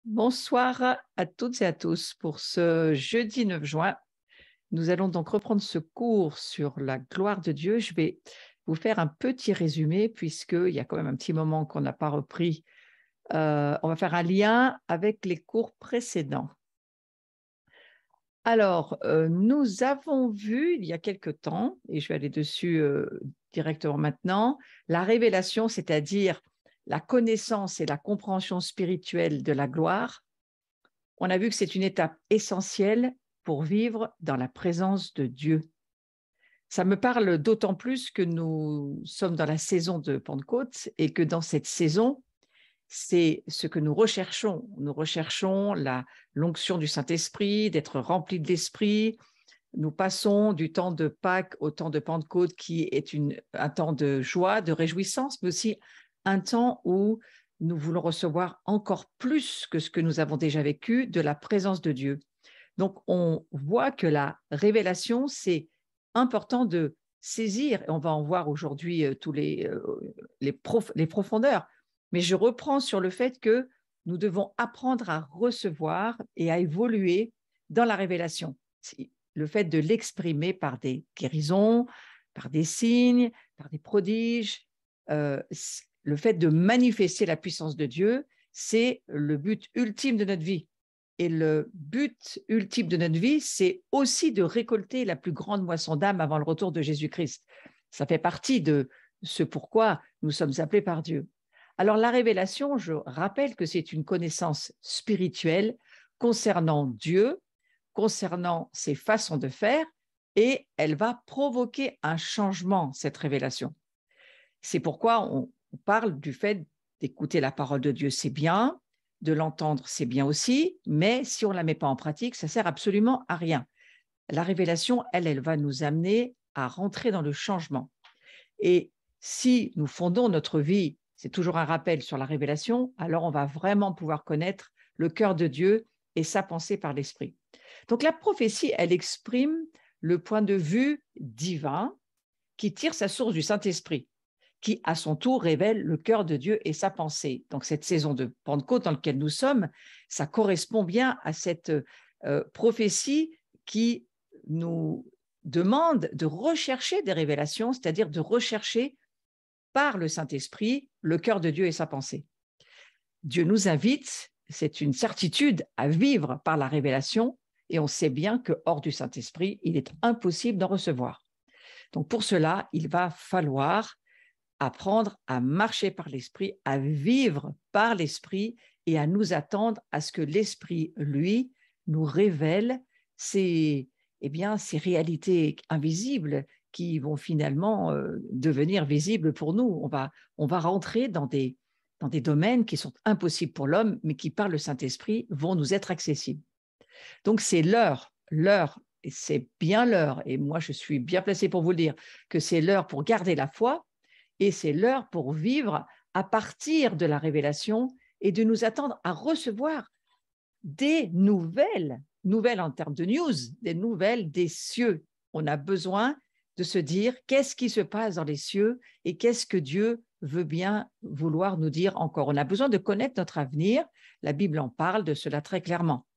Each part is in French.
Bonsoir à toutes et à tous. Pour ce jeudi 9 juin, nous allons donc reprendre ce cours sur la gloire de Dieu. Je vais vous faire un petit résumé puisqu'il y a quand même un petit moment qu'on n'a pas repris. On va faire un lien avec les cours précédents. Alors, nous avons vu il y a quelque temps, et je vais aller dessus directement maintenant, la révélation, c'est-à-dire la connaissance et la compréhension spirituelle de la gloire. On a vu que c'est une étape essentielle pour vivre dans la présence de Dieu. Ça me parle d'autant plus que nous sommes dans la saison de Pentecôte et que dans cette saison, c'est ce que nous recherchons. Nous recherchons l'onction du Saint-Esprit, d'être remplis de l'Esprit. Nous passons du temps de Pâques au temps de Pentecôte qui est un temps de joie, de réjouissance, mais aussi un temps où nous voulons recevoir encore plus que ce que nous avons déjà vécu de la présence de Dieu. Donc, on voit que la révélation, c'est important de saisir, et on va en voir aujourd'hui tous les profondeurs, mais je reprends sur le fait que nous devons apprendre à recevoir et à évoluer dans la révélation. Le fait de l'exprimer par des guérisons, par des signes, par des prodiges, le fait de manifester la puissance de Dieu, c'est le but ultime de notre vie. Et le but ultime de notre vie, c'est aussi de récolter la plus grande moisson d'âme avant le retour de Jésus-Christ. Ça fait partie de ce pourquoi nous sommes appelés par Dieu. Alors la révélation, je rappelle que c'est une connaissance spirituelle concernant Dieu, concernant ses façons de faire, et elle va provoquer un changement, cette révélation. C'est pourquoi on parle du fait d'écouter la parole de Dieu, c'est bien, de l'entendre, c'est bien aussi, mais si on ne la met pas en pratique, ça ne sert absolument à rien. La révélation, elle va nous amener à rentrer dans le changement. Et si nous fondons notre vie, c'est toujours un rappel sur la révélation, alors on va vraiment pouvoir connaître le cœur de Dieu et sa pensée par l'Esprit. Donc la prophétie, elle exprime le point de vue divin qui tire sa source du Saint-Esprit, qui à son tour révèle le cœur de Dieu et sa pensée. Donc cette saison de Pentecôte dans laquelle nous sommes, ça correspond bien à cette prophétie qui nous demande de rechercher des révélations, c'est-à-dire de rechercher par le Saint-Esprit le cœur de Dieu et sa pensée. Dieu nous invite, c'est une certitude, à vivre par la révélation, et on sait bien que hors du Saint-Esprit, il est impossible d'en recevoir. Donc pour cela, il va falloir apprendre à marcher par l'Esprit, à vivre par l'Esprit et à nous attendre à ce que l'Esprit, lui, nous révèle ces réalités invisibles qui vont finalement devenir visibles pour nous. On va rentrer dans des domaines qui sont impossibles pour l'homme, mais qui, par le Saint-Esprit, vont nous être accessibles. Donc, c'est l'heure, et c'est bien l'heure, et moi, je suis bien placée pour vous le dire, que c'est l'heure pour garder la foi, et c'est l'heure pour vivre à partir de la révélation et de nous attendre à recevoir des nouvelles en termes de news, des nouvelles des cieux. On a besoin de se dire qu'est-ce qui se passe dans les cieux et qu'est-ce que Dieu veut bien vouloir nous dire encore. On a besoin de connaître notre avenir. La Bible en parle de cela très clairement.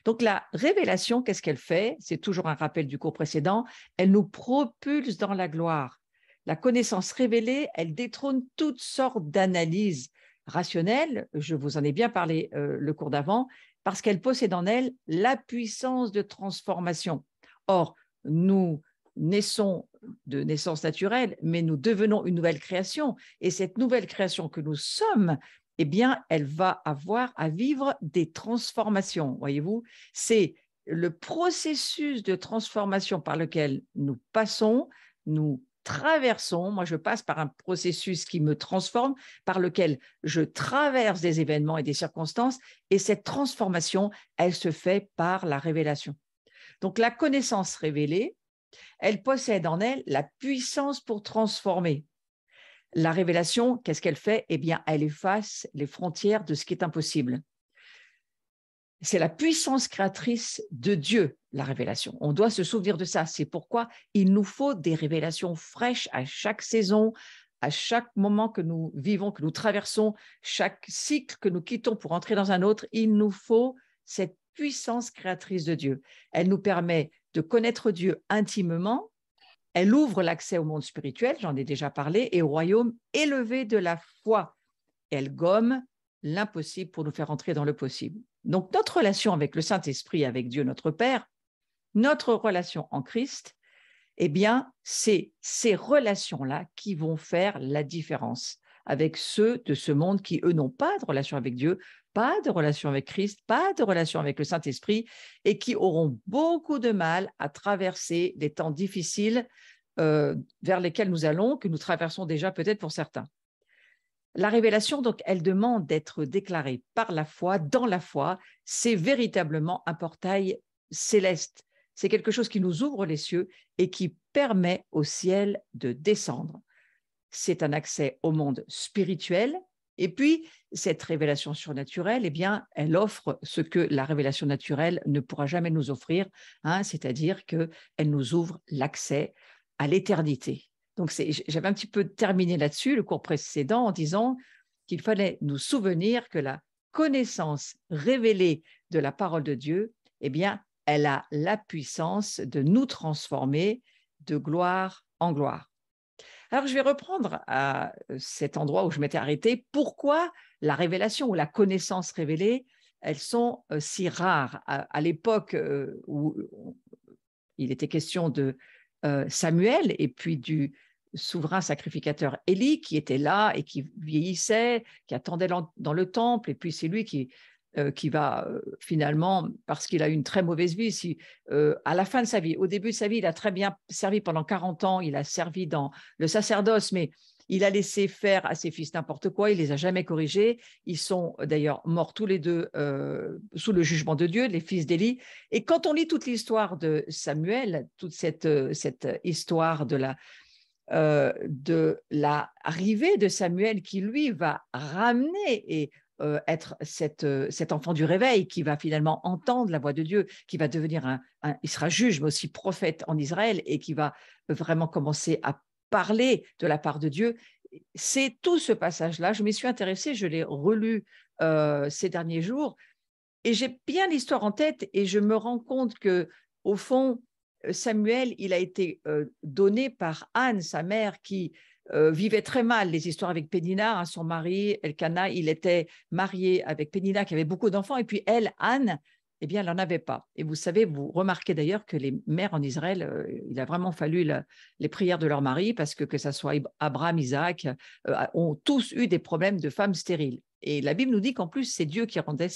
Donc la révélation, qu'est-ce qu'elle fait? C'est toujours un rappel du cours précédent. Elle nous propulse dans la gloire. La connaissance révélée, elle détrône toutes sortes d'analyses rationnelles. Je vous en ai bien parlé le cours d'avant, parce qu'elle possède en elle la puissance de transformation. Or, nous naissons de naissance naturelle, mais nous devenons une nouvelle création. Et cette nouvelle création que nous sommes, eh bien, elle va avoir à vivre des transformations. Voyez-vous, c'est le processus de transformation par lequel nous passons, nous traversons. Moi, je passe par un processus qui me transforme, par lequel je traverse des événements et des circonstances, et cette transformation, elle se fait par la révélation. Donc, la connaissance révélée, elle possède en elle la puissance pour transformer. La révélation, qu'est-ce qu'elle fait? Eh bien, elle efface les frontières de ce qui est impossible. C'est la puissance créatrice de Dieu, la révélation. On doit se souvenir de ça. C'est pourquoi il nous faut des révélations fraîches à chaque saison, à chaque moment que nous vivons, que nous traversons, chaque cycle que nous quittons pour entrer dans un autre, il nous faut cette puissance créatrice de Dieu. Elle nous permet de connaître Dieu intimement, elle ouvre l'accès au monde spirituel, j'en ai déjà parlé, et au royaume élevé de la foi. Elle gomme l'impossible pour nous faire entrer dans le possible. Donc notre relation avec le Saint-Esprit, avec Dieu notre Père, notre relation en Christ, eh bien, c'est ces relations-là qui vont faire la différence avec ceux de ce monde qui, eux, n'ont pas de relation avec Dieu, pas de relation avec Christ, pas de relation avec le Saint-Esprit et qui auront beaucoup de mal à traverser des temps difficiles vers lesquels nous allons, que nous traversons déjà peut-être pour certains. La révélation, donc, elle demande d'être déclarée par la foi, dans la foi. C'est véritablement un portail céleste. C'est quelque chose qui nous ouvre les cieux et qui permet au ciel de descendre. C'est un accès au monde spirituel. Et puis, cette révélation surnaturelle, eh bien, elle offre ce que la révélation naturelle ne pourra jamais nous offrir, hein, c'est-à-dire qu'elle nous ouvre l'accès à l'éternité. Donc, j'avais un petit peu terminé là-dessus, le cours précédent, en disant qu'il fallait nous souvenir que la connaissance révélée de la parole de Dieu, eh bien, elle a la puissance de nous transformer de gloire en gloire. Alors, je vais reprendre à cet endroit où je m'étais arrêtée. Pourquoi la révélation ou la connaissance révélée, elles sont si rares à l'époque où il était question de Samuel et puis du souverain sacrificateur Élie qui était là et qui vieillissait, qui attendait dans le temple, et puis c'est lui qui va finalement, parce qu'il a eu une très mauvaise vie, à la fin de sa vie, au début de sa vie, il a très bien servi pendant 40 ans, il a servi dans le sacerdoce, mais il a laissé faire à ses fils n'importe quoi, il ne les a jamais corrigés. Ils sont d'ailleurs morts tous les deux sous le jugement de Dieu, les fils d'Élie. Et quand on lit toute l'histoire de Samuel, toute cette histoire de l'arrivée de Samuel qui, lui, va ramener et être cet enfant du réveil qui va finalement entendre la voix de Dieu, qui va devenir il sera juge, mais aussi prophète en Israël et qui va vraiment commencer à parler de la part de Dieu. C'est tout ce passage-là. Je m'y suis intéressée, je l'ai relu ces derniers jours et j'ai bien l'histoire en tête et je me rends compte que, au fond, Samuel, il a été donné par Anne, sa mère, qui vivait très mal les histoires avec Pénina, hein, son mari, Elkana. Il était marié avec Pénina, qui avait beaucoup d'enfants, et puis elle, Anne, eh bien, elle n'en avait pas. Et vous savez, vous remarquez d'ailleurs que les mères en Israël, il a vraiment fallu les prières de leur mari, parce que ça soit Abraham, Isaac, ont tous eu des problèmes de femmes stériles. Et la Bible nous dit qu'en plus, c'est Dieu qui rendait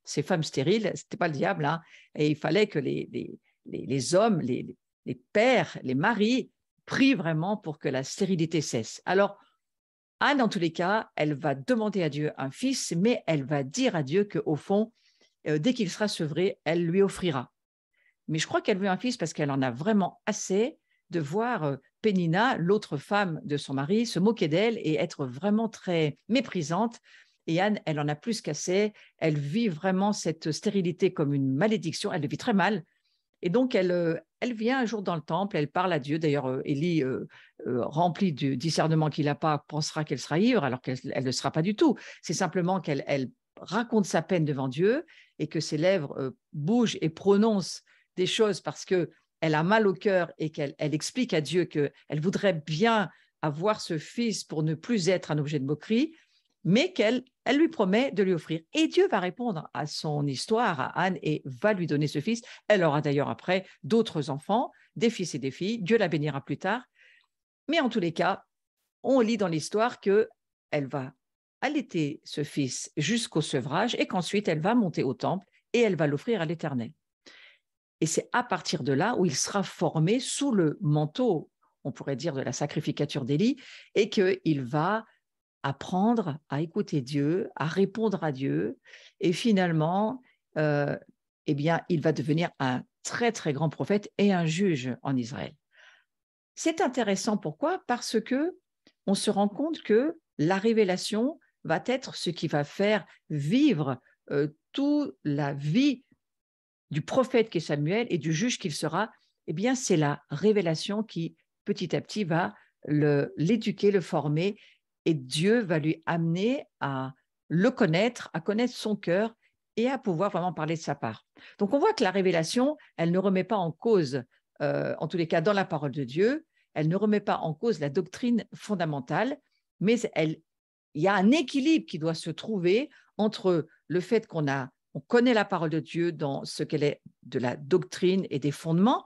ces femmes stériles, ce n'était pas le diable, hein, et il fallait que les hommes, les pères, les maris prient vraiment pour que la stérilité cesse. Alors, Anne, en tous les cas, elle va demander à Dieu un fils, mais elle va dire à Dieu qu'au fond, dès qu'il sera sevré, elle lui offrira. Mais je crois qu'elle veut un fils parce qu'elle en a vraiment assez de voir Pénina, l'autre femme de son mari, se moquer d'elle et être vraiment très méprisante. Et Anne, elle en a plus qu'assez. Elle vit vraiment cette stérilité comme une malédiction. Elle le vit très mal. Et donc, elle vient un jour dans le temple, elle parle à Dieu. D'ailleurs, Élie, remplie du discernement qu'il n'a pas, pensera qu'elle sera ivre, alors qu'elle ne le sera pas du tout. C'est simplement qu'elle raconte sa peine devant Dieu et que ses lèvres bougent et prononcent des choses parce qu'elle a mal au cœur et qu'elle explique à Dieu qu'elle voudrait bien avoir ce fils pour ne plus être un objet de moquerie, mais qu'elle lui promet de lui offrir. Et Dieu va répondre à son histoire, à Anne, et va lui donner ce fils. Elle aura d'ailleurs après d'autres enfants, des fils et des filles. Dieu la bénira plus tard. Mais en tous les cas, on lit dans l'histoire qu'elle va allaiter ce fils jusqu'au sevrage et qu'ensuite elle va monter au temple et elle va l'offrir à l'Éternel. Et c'est à partir de là où il sera formé sous le manteau, on pourrait dire, de la sacrificature d'Élie, et qu'il va apprendre à écouter Dieu, à répondre à Dieu, et finalement, eh bien, il va devenir un très, très grand prophète et un juge en Israël. C'est intéressant, pourquoi ? Parce qu'on se rend compte que la révélation va être ce qui va faire vivre toute la vie du prophète qui est Samuel et du juge qu'il sera. Eh bien, c'est la révélation qui, petit à petit, va l'éduquer, le former, et Dieu va lui amener à le connaître, à connaître son cœur et à pouvoir vraiment parler de sa part. Donc, on voit que la révélation, elle ne remet pas en cause, en tous les cas dans la parole de Dieu, elle ne remet pas en cause la doctrine fondamentale, mais il y a un équilibre qui doit se trouver entre le fait on connaît la parole de Dieu dans ce qu'elle est de la doctrine et des fondements,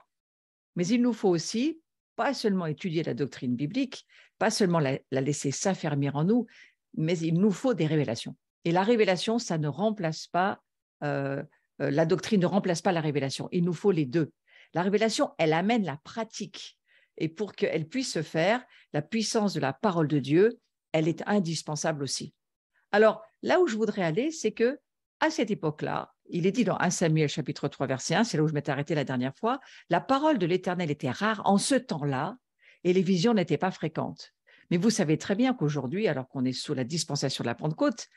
mais il nous faut aussi pas seulement étudier la doctrine biblique, pas seulement la laisser s'affermir en nous, mais il nous faut des révélations. Et la révélation, ça ne remplace pas, la doctrine ne remplace pas la révélation. Il nous faut les deux. La révélation, elle amène la pratique. Et pour qu'elle puisse se faire, la puissance de la parole de Dieu, elle est indispensable aussi. Alors, là où je voudrais aller, c'est que à cette époque-là, il est dit dans 1 Samuel chapitre 3, verset 1, c'est là où je m'étais arrêté la dernière fois, la parole de l'Éternel était rare en ce temps-là et les visions n'étaient pas fréquentes. Mais vous savez très bien qu'aujourd'hui, alors qu'on est sous la dispensation de la Pentecôte,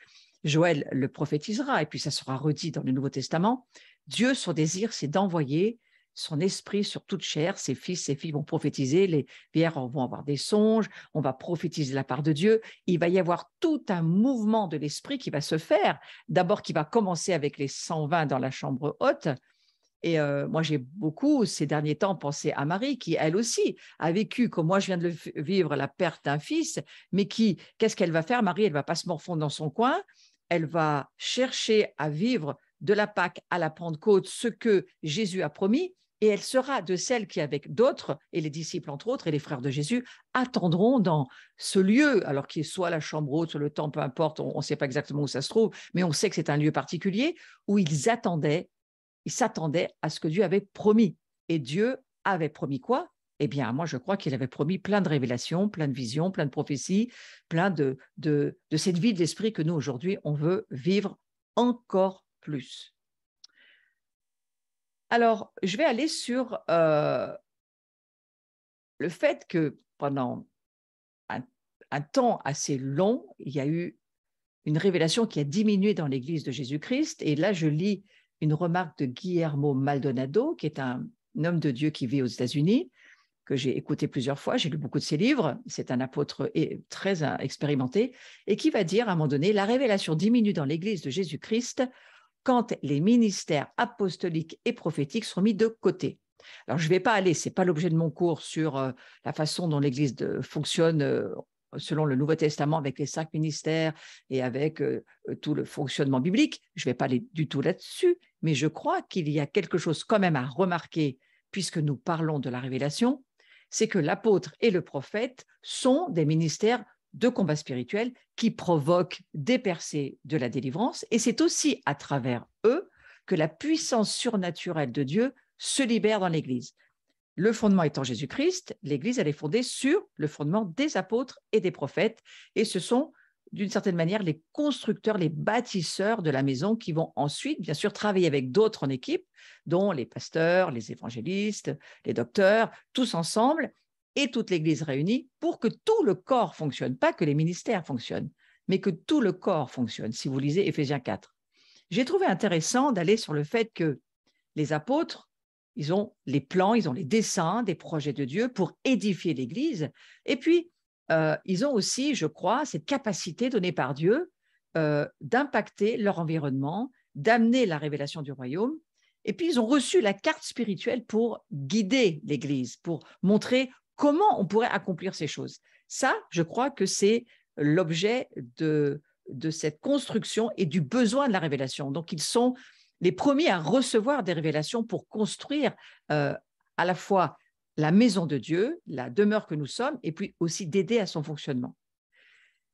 Joël le prophétisera, et puis ça sera redit dans le Nouveau Testament, Dieu, son désir, c'est d'envoyer son esprit sur toute chair, ses fils, ses filles vont prophétiser, les vierges vont avoir des songes, on va prophétiser de la part de Dieu, il va y avoir tout un mouvement de l'esprit qui va se faire, d'abord qui va commencer avec les 120 dans la chambre haute, et moi j'ai beaucoup ces derniers temps pensé à Marie qui elle aussi a vécu, comme moi je viens de le vivre, la perte d'un fils, mais qu'est-ce qu'elle va faire Marie? Elle ne va pas se morfondre dans son coin, elle va chercher à vivre de la Pâque à la Pentecôte ce que Jésus a promis, et elle sera de celles qui, avec d'autres, et les disciples entre autres, et les frères de Jésus, attendront dans ce lieu, alors qu'il est soit la chambre haute, soit le temple, peu importe, on ne sait pas exactement où ça se trouve, mais on sait que c'est un lieu particulier, où ils s'attendaient à ce que Dieu avait promis. Et Dieu avait promis quoi? Eh bien, moi, je crois qu'il avait promis plein de révélations, plein de visions, plein de prophéties, plein de cette vie de l'esprit que nous, aujourd'hui, on veut vivre encore plus. Alors, je vais aller sur le fait que pendant un temps assez long, il y a eu une révélation qui a diminué dans l'Église de Jésus-Christ. Et là, je lis une remarque de Guillermo Maldonado, qui est un homme de Dieu qui vit aux États-Unis, que j'ai écouté plusieurs fois, j'ai lu beaucoup de ses livres, c'est un apôtre très expérimenté, et qui va dire à un moment donné, la révélation diminue dans l'Église de Jésus-Christ quand les ministères apostoliques et prophétiques sont mis de côté. Alors, je ne vais pas aller, ce n'est pas l'objet de mon cours sur la façon dont l'Église fonctionne selon le Nouveau Testament avec les 5 ministères et avec tout le fonctionnement biblique. Je ne vais pas aller du tout là-dessus, mais je crois qu'il y a quelque chose quand même à remarquer puisque nous parlons de la révélation, c'est que l'apôtre et le prophète sont des ministères de combat spirituel qui provoquent des percées de la délivrance, et c'est aussi à travers eux que la puissance surnaturelle de Dieu se libère dans l'Église. Le fondement étant Jésus-Christ, l'Église, elle est fondée sur le fondement des apôtres et des prophètes, et ce sont d'une certaine manière les constructeurs, les bâtisseurs de la maison qui vont ensuite, bien sûr, travailler avec d'autres en équipe, dont les pasteurs, les évangélistes, les docteurs, tous ensemble, et toute l'Église réunie pour que tout le corps fonctionne, pas que les ministères fonctionnent, mais que tout le corps fonctionne, si vous lisez Éphésiens 4. J'ai trouvé intéressant d'aller sur le fait que les apôtres, ils ont les plans, ils ont les dessins des projets de Dieu pour édifier l'Église, et puis ils ont aussi, je crois, cette capacité donnée par Dieu d'impacter leur environnement, d'amener la révélation du royaume, et puis ils ont reçu la carte spirituelle pour guider l'Église, pour montrer comment on pourrait accomplir ces choses. Ça, je crois que c'est l'objet de cette construction et du besoin de la révélation. Donc, ils sont les premiers à recevoir des révélations pour construire à la fois la maison de Dieu, la demeure que nous sommes, et puis aussi d'aider à son fonctionnement.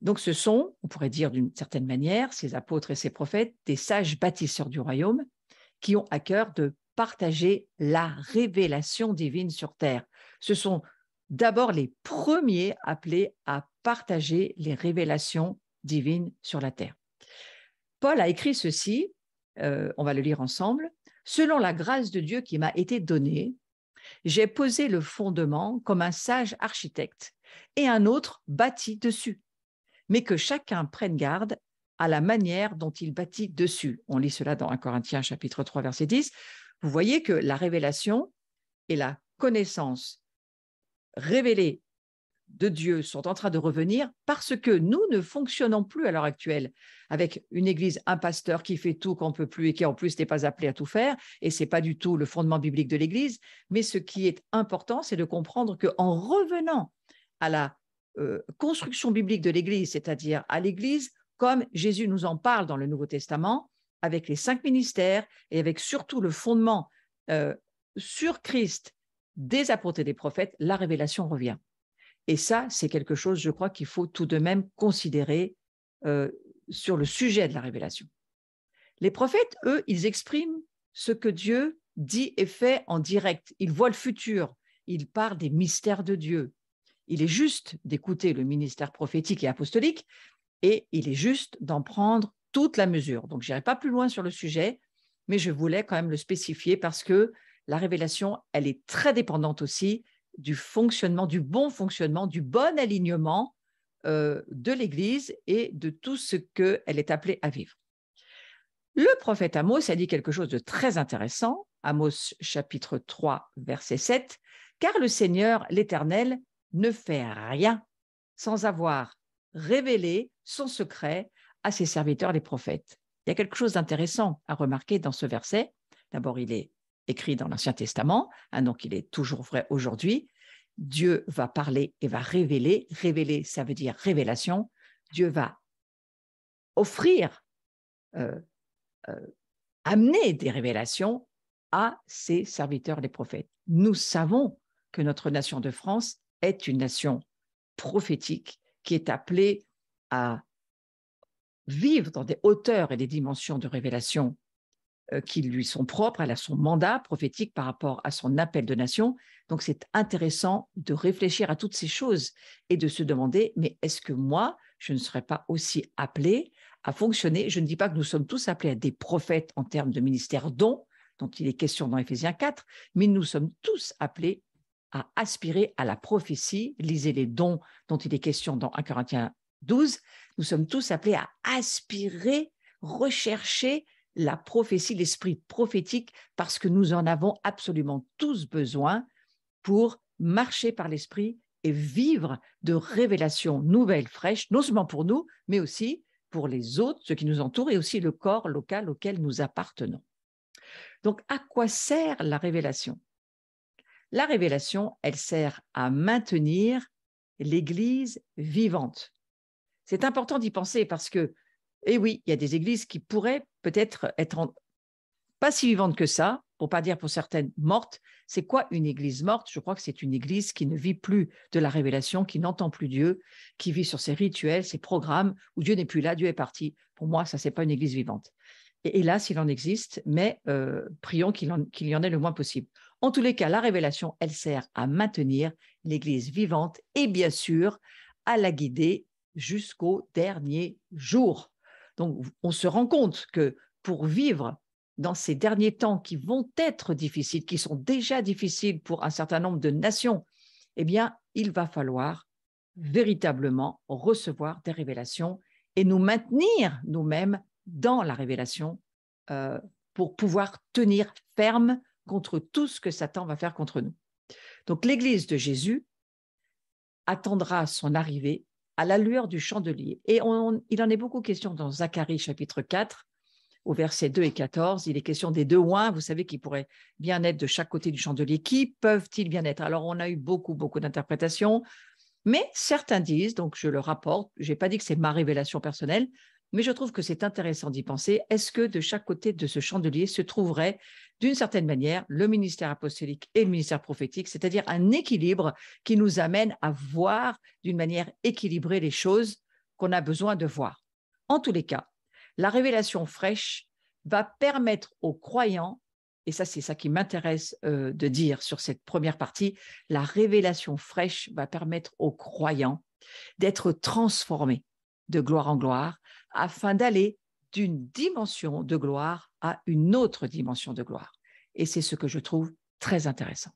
Donc, ce sont, on pourrait dire d'une certaine manière, ces apôtres et ces prophètes, des sages bâtisseurs du royaume qui ont à cœur de partager la révélation divine sur terre. Ce sont d'abord les premiers appelés à partager les révélations divines sur la terre. Paul a écrit ceci, on va le lire ensemble. « Selon la grâce de Dieu qui m'a été donnée, j'ai posé le fondement comme un sage architecte et un autre bâtit dessus, mais que chacun prenne garde à la manière dont il bâtit dessus. » On lit cela dans 1 Corinthiens chapitre 3, verset 10. Vous voyez que la révélation et la connaissance révélée de Dieu sont en train de revenir parce que nous ne fonctionnons plus à l'heure actuelle avec une église, un pasteur qui fait tout qu'on ne peut plus et qui en plus n'est pas appelé à tout faire, et ce n'est pas du tout le fondement biblique de l'église, mais ce qui est important, c'est de comprendre qu'en revenant à la construction biblique de l'église, c'est-à-dire à l'église comme Jésus nous en parle dans le Nouveau Testament, avec les 5 ministères et avec surtout le fondement sur Christ des apôtres et des prophètes, la révélation revient. Et ça, c'est quelque chose, je crois, qu'il faut tout de même considérer sur le sujet de la révélation. Les prophètes, eux, ils expriment ce que Dieu dit et fait en direct. Ils voient le futur, ils parlent des mystères de Dieu. Il est juste d'écouter le ministère prophétique et apostolique, et il est juste d'en prendre toute la mesure. Donc, je n'irai pas plus loin sur le sujet, mais je voulais quand même le spécifier parce que la révélation, elle est très dépendante aussi du fonctionnement, du bon alignement de l'Église et de tout ce qu'elle est appelée à vivre. Le prophète Amos a dit quelque chose de très intéressant, Amos chapitre 3, verset 7, « Car le Seigneur, l'Éternel, ne fait rien sans avoir révélé son secret à ses serviteurs les prophètes. » Il y a quelque chose d'intéressant à remarquer dans ce verset. D'abord, il est écrit dans l'Ancien Testament, donc il est toujours vrai aujourd'hui. Dieu va parler et va révéler. Révéler, ça veut dire révélation. Dieu va offrir, amener des révélations à ses serviteurs les prophètes. Nous savons que notre nation de France est une nation prophétique qui est appelée à vivre dans des hauteurs et des dimensions de révélation qui lui sont propres. Elle a son mandat prophétique par rapport à son appel de nation. Donc, c'est intéressant de réfléchir à toutes ces choses et de se demander, mais est-ce que moi, je ne serais pas aussi appelé à fonctionner? Je ne dis pas que nous sommes tous appelés à des prophètes en termes de ministère dont il est question dans Éphésiens 4, mais nous sommes tous appelés à aspirer à la prophétie. Lisez les dons dont il est question dans 1 Corinthiens 12. Nous sommes tous appelés à aspirer, rechercher la prophétie, l'esprit prophétique, parce que nous en avons absolument tous besoin pour marcher par l'esprit et vivre de révélations nouvelles, fraîches, non seulement pour nous, mais aussi pour les autres, ceux qui nous entourent, et aussi le corps local auquel nous appartenons. Donc, à quoi sert la révélation? La révélation, elle sert à maintenir l'Église vivante. C'est important d'y penser parce que, eh oui, il y a des églises qui pourraient peut-être être pas si vivantes que ça, pour pas dire pour certaines mortes. C'est quoi une église morte? Je crois que c'est une église qui ne vit plus de la révélation, qui n'entend plus Dieu, qui vit sur ses rituels, ses programmes, où Dieu n'est plus là, Dieu est parti. Pour moi, ça, c'est pas une église vivante. Et hélas, il en existe, mais prions qu'il y en ait le moins possible. En tous les cas, la révélation, elle sert à maintenir l'Église vivante et bien sûr à la guider jusqu'au dernier jour. Donc, on se rend compte que pour vivre dans ces derniers temps qui vont être difficiles, qui sont déjà difficiles pour un certain nombre de nations, eh bien, il va falloir véritablement recevoir des révélations et nous maintenir nous-mêmes dans la révélation pour pouvoir tenir ferme contre tout ce que Satan va faire contre nous. Donc, l'Église de Jésus attendra son arrivée à la lueur du chandelier. Et il en est beaucoup question dans Zacharie chapitre 4, au verset 2 et 14. Il est question des deux oins, vous savez, qui pourraient bien être de chaque côté du chandelier. Qui peuvent-ils bien être? Alors, on a eu beaucoup d'interprétations, mais certains disent, donc je le rapporte, je n'ai pas dit que c'est ma révélation personnelle, mais je trouve que c'est intéressant d'y penser. Est-ce que de chaque côté de ce chandelier se trouverait, d'une certaine manière, le ministère apostolique et le ministère prophétique, c'est-à-dire un équilibre qui nous amène à voir d'une manière équilibrée les choses qu'on a besoin de voir. En tous les cas, la révélation fraîche va permettre aux croyants, et ça c'est ça qui m'intéresse de dire sur cette première partie, la révélation fraîche va permettre aux croyants d'être transformés de gloire en gloire, afin d'aller d'une dimension de gloire à une autre dimension de gloire. Et c'est ce que je trouve très intéressant.